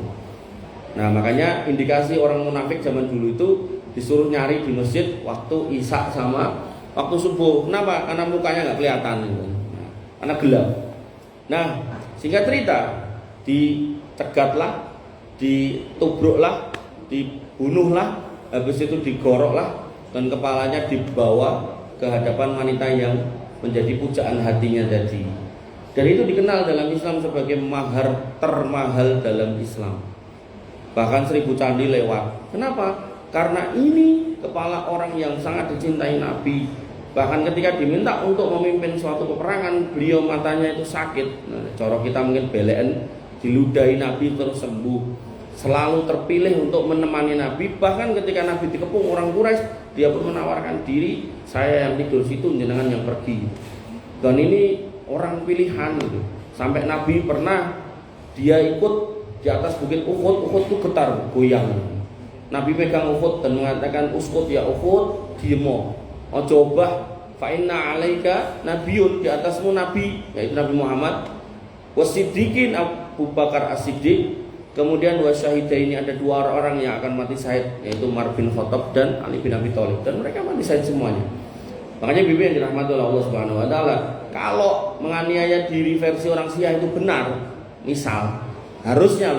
Nah, makanya indikasi orang munafik zaman dulu itu disuruh nyari di masjid waktu Isya sama waktu subuh. Kenapa? Karena mukanya nggak kelihatan gitu. Nah, karena gelap. Nah, singkat cerita, dicegatlah, ditubruklah, dibunuhlah, habis itu digoroklah dan kepalanya dibawa ke hadapan wanita yang menjadi pujaan hatinya tadi. Dan itu dikenal dalam Islam sebagai mahar termahal dalam Islam. Bahkan 1000 candi lewat. Kenapa? Karena ini kepala orang yang sangat dicintai Nabi. Bahkan ketika diminta untuk memimpin suatu peperangan, beliau matanya itu sakit. Nah, cara kita mungkin belen, diludahi Nabi terus sembuh. Selalu terpilih untuk menemani Nabi. Bahkan ketika Nabi dikepung orang Quraisy, dia pun menawarkan diri, saya yang tidur situ, jenengan yang pergi. Dan ini orang pilihan gitu. Sampai Nabi pernah dia ikut di atas bukit Uhud, Uhud itu getar, goyang. Nabi pegang Uhud dan mengatakan, uskut ya Uhud, diemo. Oh coba, fa inna alaika nabiyun, di atasmu Nabi, yaitu Nabi Muhammad. Wasiddiqin, Abu Bakar As-Siddiq. Kemudian wasyahidaini, ada 2 orang yang akan mati syahid, yaitu Umar bin Khattab dan Ali bin Abi Thalib, dan mereka mati syahid semuanya. Makanya bibi yang dirahmati oleh Allah Subhanahu wa taala, kalau menganiaya diri versi orang Syiah itu benar, misal harusnya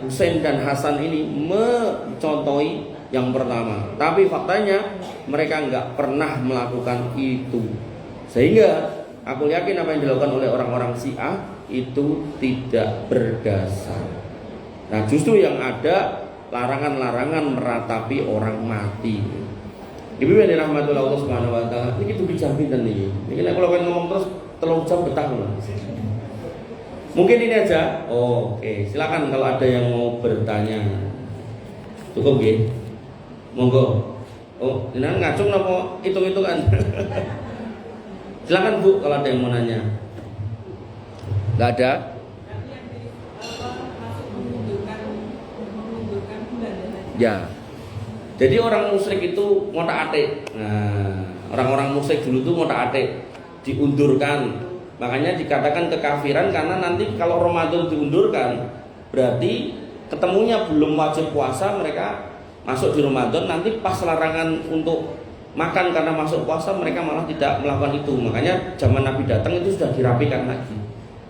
Husain dan Hasan ini mencontohi yang pertama, tapi faktanya mereka nggak pernah melakukan itu. Sehingga aku yakin apa yang dilakukan oleh orang-orang Syiah itu tidak berdasar. Nah, justru yang ada larangan-larangan meratapi orang mati. Ibu yang dirahmati Allah Subhanahu wa taala, ini gitu dijamin nih. Ini kalau pengen ngomong terus 3 jam betah loh. Mungkin ini aja. Oke, silakan kalau ada yang mau bertanya. Cukup nggih? Monggo. Oh, jenengan ngacung napa hitung-hitungan? Silakan Bu kalau ada yang mau nanya. Enggak ada? Ya. Jadi orang musyrik itu ngotak-atik. Nah, orang-orang musyrik dulu tuh ngotak-atik, diundurkan. Makanya dikatakan kekafiran karena nanti kalau Ramadan diundurkan, berarti ketemunya belum wajib puasa, mereka masuk di Ramadan, nanti pas larangan untuk makan karena masuk puasa mereka malah tidak melakukan itu. Makanya zaman Nabi datang itu sudah dirapikan lagi.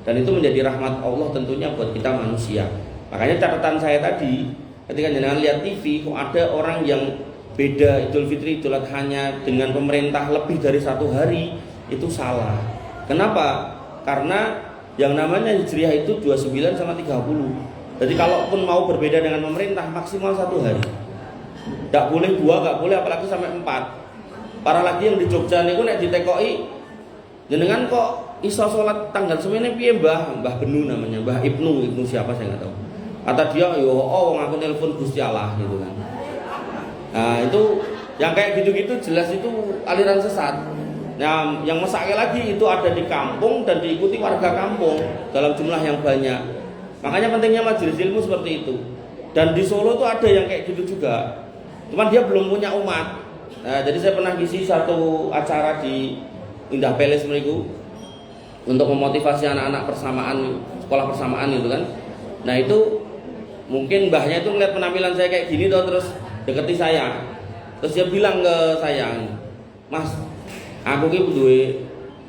Dan itu menjadi rahmat Allah tentunya buat kita manusia. Makanya catatan saya tadi, ketika jenengan lihat TV kok ada orang yang beda Idul Fitri, Idul Adhanya dengan pemerintah lebih dari 1 hari, itu salah. Kenapa? Karena yang namanya Hijriah itu 29 sama 30. Jadi kalaupun mau berbeda dengan pemerintah maksimal 1 hari. Tidak boleh 2, nggak boleh apalagi sampai 4. Para lagi yang di Jogja niku nek ditekoi jenengan kok iso sholat tanggal semene piye Mbah Benu namanya, Mbah Ibnu siapa saya nggak tahu. Kata dia, wong aku telepon Gusti Allah gitu kan. Nah itu yang kayak gitu-gitu jelas itu aliran sesat. Nah, yang mesake lagi itu ada di kampung dan diikuti warga kampung dalam jumlah yang banyak. Makanya pentingnya majelis ilmu seperti itu. Dan di Solo tuh ada yang kayak gitu juga. Cuman dia belum punya umat. Nah, jadi saya pernah ngisi satu acara di Indah Palace meriku untuk memotivasi anak-anak persamaan, sekolah persamaan gitu kan. Nah itu mungkin mbahnya itu ngeliat penampilan saya kayak gini tuh, terus deketi saya. Terus dia bilang ke saya, Mas, aku ki duwe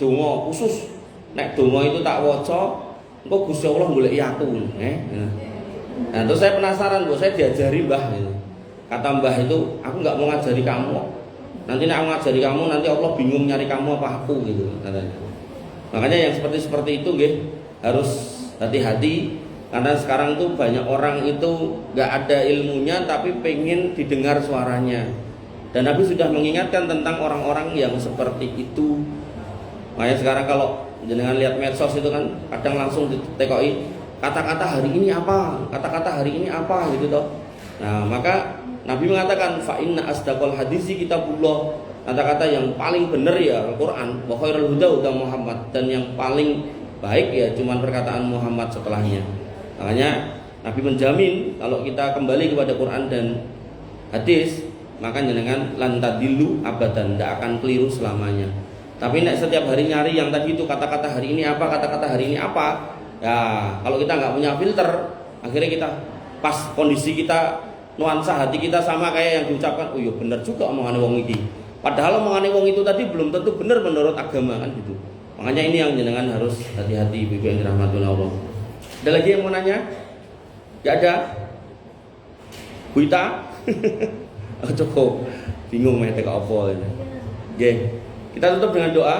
donga khusus. Nek donga itu tak waca, engko Gusti Allah goleki aku. Nah, terus saya penasaran, Bu, saya diajari Mbah gitu. Kata Mbah itu, aku nggak mau ngajari kamu. Nanti nek aku ngajari kamu, nanti Allah bingung nyari kamu apa aku gitu katanya. Makanya yang seperti itu nggih harus hati-hati, karena sekarang tuh banyak orang itu nggak ada ilmunya tapi pengen didengar suaranya. Dan Nabi sudah mengingatkan tentang orang-orang yang seperti itu. Makanya sekarang kalau jenengan lihat medsos itu kan kadang langsung ditekoi kata-kata hari ini apa, kata-kata hari ini apa gitu toh. Nah, maka Nabi mengatakan fa inna asdaqal hadisi kitabullah, kata-kata yang paling benar ya Al-Qur'an, wa khairul huda huda Muhammad, dan yang paling baik ya cuman perkataan Muhammad setelahnya. Makanya Nabi menjamin kalau kita kembali kepada Quran dan hadis, maka jenengan lan tadillu abadan, tidak akan keliru selamanya. Tapi nek setiap hari nyari yang tadi itu kata-kata hari ini apa, kata-kata hari ini apa, ya kalau kita nggak punya filter, akhirnya kita pas kondisi kita, nuansa hati kita sama kayak yang diucapkan, oh iya bener juga omongan wong iki. Padahal omongan wong itu tadi belum tentu benar menurut agama kan gitu. Makanya ini yang jenengan harus hati-hati, Ibu yang dirahmati Allah. Ada lagi yang mau nanya? Gak ada? Bu Ita? Oh, cukup bingung mete apa ini. Oke, kita tutup dengan doa.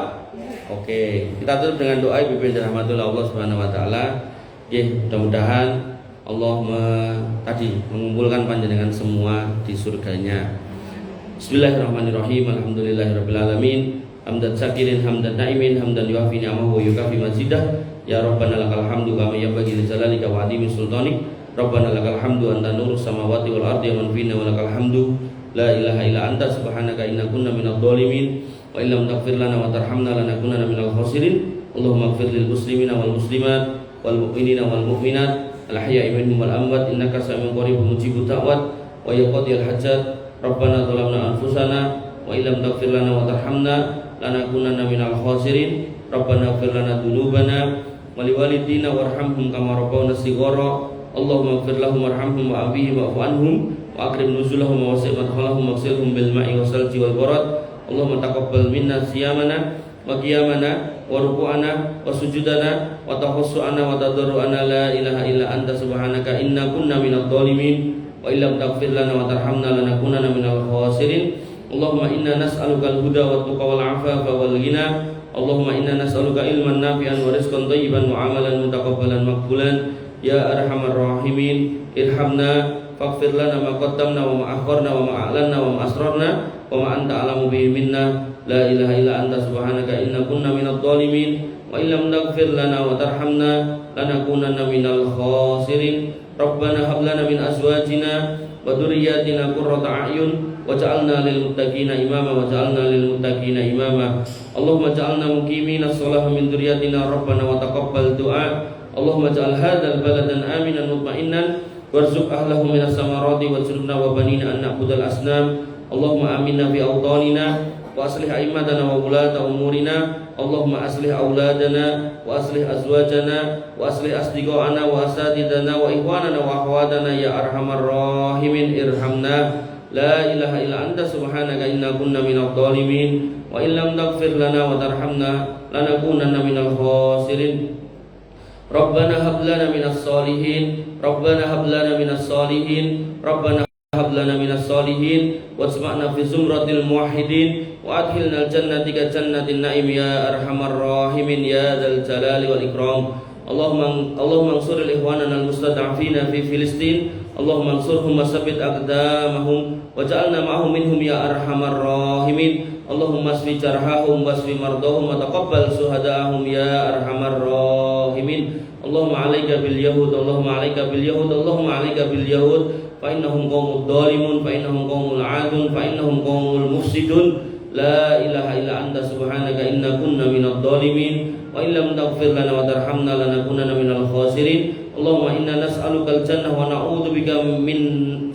Oke, kita tutup dengan doa Ibu yang dirahmati Allah Subhanahu wa taala. Mudah-mudahan Allah tadi mengumpulkan panjenengan semua di surganya. Bismillahirrahmanirrahim. Alhamdulillahirabbil alamin. Hamdan syakirin, hamdan naimin, hamdan yuafi ni'amahu wa yukafi mazidah. Ya Rabbana lakal hamdu kama yanbaghi li jalalika wa 'azimi sultanik. Rabbana lakal hamdu anta nurus samawati wal ardi wa man fina wa lakal hamdu. La ilaha illa anta subhanaka inna kunna minadh dhalimin wa illam taghfir lana wa tarhamna lanakunanna minal khasirin. Allahumma ighfir lil muslimina wal muslimat wal mu'minina wal mu'minat al ahya'i minhum wal amwat innaka sami'un qaribun mujibud da'wat wa yaqdil hajat. Rabbana zalamna anfusana wa illam taghfir lana wa tarhamna lanakunanna minal khasirin. Rabbana ighfir lana dzunubana wa liwalidina warhamhum kama rabbawna shighara. Allahumma ighfir lahum warhamhum wa afihim wa'fu anhum wa akrim nuzulahum wa wasi' madkhalahum waghsilhum bil ma'i wasalji wal barad. Allahumma taqabbal minna siyamana wa qiyamana wa ruku'ana wa sujudana wa tahassu'ana wa tadarru'ana. La ilaha illa anta subhanaka inna kunna minadh dhalimin wa illam taghfir lana wa tarhamna lanakunanna minal khasirin. Allahumma inna nas'aluka al-huda wa tuqa wal 'afafa wal ghina. Allahumma inna nas'aluka ilman nafi'an wa rizqan thayyiban wa 'amalan mutaqabbalan maqbulan. Ya arhamar rahimin, irhamna faghfir lana ma qaddamna wa ma akharna wa ma a'lanna wa ma asrarna wa ma anta a'lamu bihi minna. La ilaha illa anta subhanaka inna kunna minadh dhalimin wa illam taghfir lana wa tarhamna lanakunanna minal khasirin. Rabbana hab lana min azwajina wa dhurriyyatina qurrata a'yun waj'alna lil muttaqina imama waj'alna lil muttaqina imama. Allahumma ja'alna muqiminas shalah min dhurriyyatina rabbana wa taqabbal du'a. Allahumma ja'al hadzal baladan aminan mutma'innan warzuq ahlahu minas samarati waj'alna wa banina an na'budal asnam. Allahumma aminna fi awtanina wa aslih a'immatana wa ulata umurina. Allahumma aslih auladana wa aslih azwajana wa aslih asdiqana wa asatidana wa ikhwanana wa akhwatana ya arhamar rahimin irhamna. La ilaha illa anta subhanaka inna kunna minadh dhalimin wa illam taghfir lana wa tarhamna lanakunanna minal khasirin. Rabbana hab lana minas solihin, Rabbana hab lana minas solihin, Rabbana hab lana minas solihin wasma'na fi zumratil muwahhidin wa adkhilna jannatika jannatin na'im ya arhamar rahimin ya dzal jalali wal ikram. Allahumma ansuril ikhwanana al-mustad'afina fi Filistin. Allahumma ansurhum wa tsabbit aqdamahum waj'alna ma'ahum minhum ya arhamar rahimin. Allahumma asfi jarhahum wasfi mardahum wa taqabbal suhadahum ya arhamar rahimin. Allahumma 'alaika bil yahud, Allahumma 'alaika bil yahud, Allahumma 'alaika bil yahud fa innahum qaumud dhalimun, fa innahum qaumul 'adun, fa innahum qaumul mufsidun. La ilaha illa anta subhanaka inna kunna minadh dhalimin wa illam taghfir lana wa tarhamna lanakunanna minal khasirin. Allahumma inna nas'alukal jannah wa na'udzubika min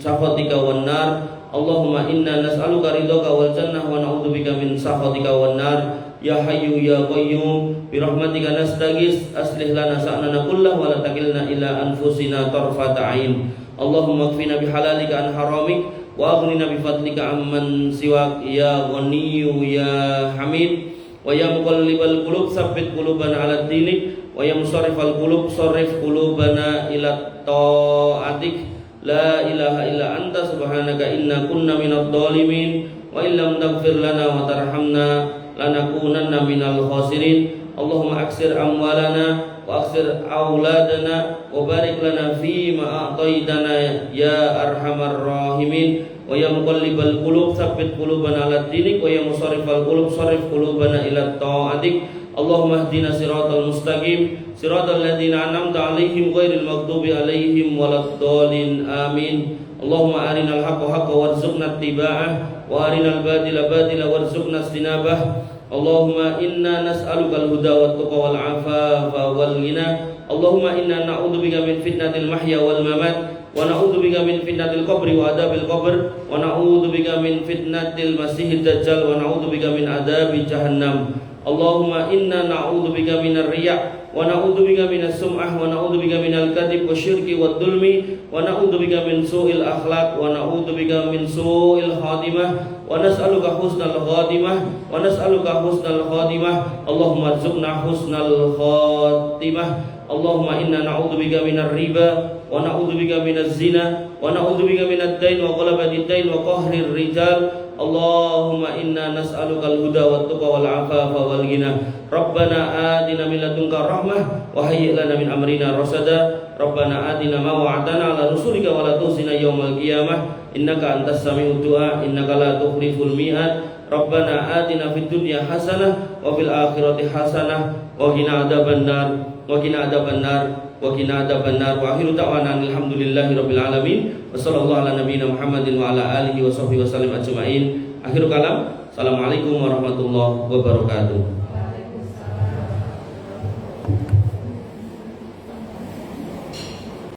sakhatika wan nar. Allahumma inna nas'aluka ridhaka wal jannah wa na'udzubika min sakhatika wan nar. Ya hayyu ya qayyum bi rahmatika nastaghis aslih lana sa'nana kullahu wa la takilna ila anfusina tarfata 'ain. Allahumma kfina bihalalika an haramik wa aghnina bi fadlika amman siwak ya ghaniyyu ya hamid. Wa ya muqallibal qulub tsabbit qulubana 'ala dinik wa ya musarrifal qulub sarrif qulubana ila ta'atik. La ilaha illa anta subhanaka inna kunna minadh dhalimin wa illam taghfir lana wa tarhamna lanakunanna minal khasirin. Allahumma aksir amwalana wa aksir auladana wa barik lana fi ma a'taitana ya arhamar rahimin. wa ya muqallibal qulub tsabbit qulubana 'ala dinik, wa ya musarrifal qulub sarrif qulubana ila ta'atik. Allahumma hdina siratal mustaqim siratal ladzina an'amta 'alaihim ghairil maghdubi 'alaihim waladdallin. Amin. Allahumma arinal haqqa haqqan warzuqna ittiba'ah wa arinal batila batila warzuqna ijtinabah. Allahumma inna nas'alukal huda wat tuqa wal 'afafa wal ghina. Allahumma inna na'udzubika min fitnatil mahya wal mamat wa na'udzubika min fitnatil qabri wa adabil qabr wa na'udzubika min fitnatil masiihid dajjal wa na'udzubika min adabi jahannam. Allahumma inna na'udzubika minar riya' wa na'udzubika minas sum'ah wa na'udzubika minal kadhib wasyirki wad-dhulmi wa na'udzubika min su'il akhlaq wa na'udzubika min su'il khatimah wa nas'aluka husnal khatimah wa nas'aluka husnal khatimah. Allahumma rzuqna husnal khatimah. Allahumma inna na'udzubika minar riba wa na'udzubika minaz zina wa na'udzubika minad dain wa ghalabatid dain wa qahrir rijal. Allahumma inna nas'alukal huda wat tuqa wal 'afafa wal ghina. Rabbana atina min ladunka rahmah wa hayyi' lana min amrina rasada. Rabbana atina ma wa'adtana 'ala rusulika wa la tukhzina yaumal qiyamah innaka antas sami'ud du'a innaka la tukhliful mi'ad. Rabbana atina fid dunya hasanah wa fil akhirati hasanah wa qina adzabannar wa qina adzabannar wa qina adzabannar. Wa akhiru da'wana alhamdulillahi rabbil alamin wa sallallahu ala nabiyyina Muhammadin wa ala alihi wa sahbihi wasallam ajma'in. Akhirul kalam. Assalamualaikum warahmatullahi wabarakatuh.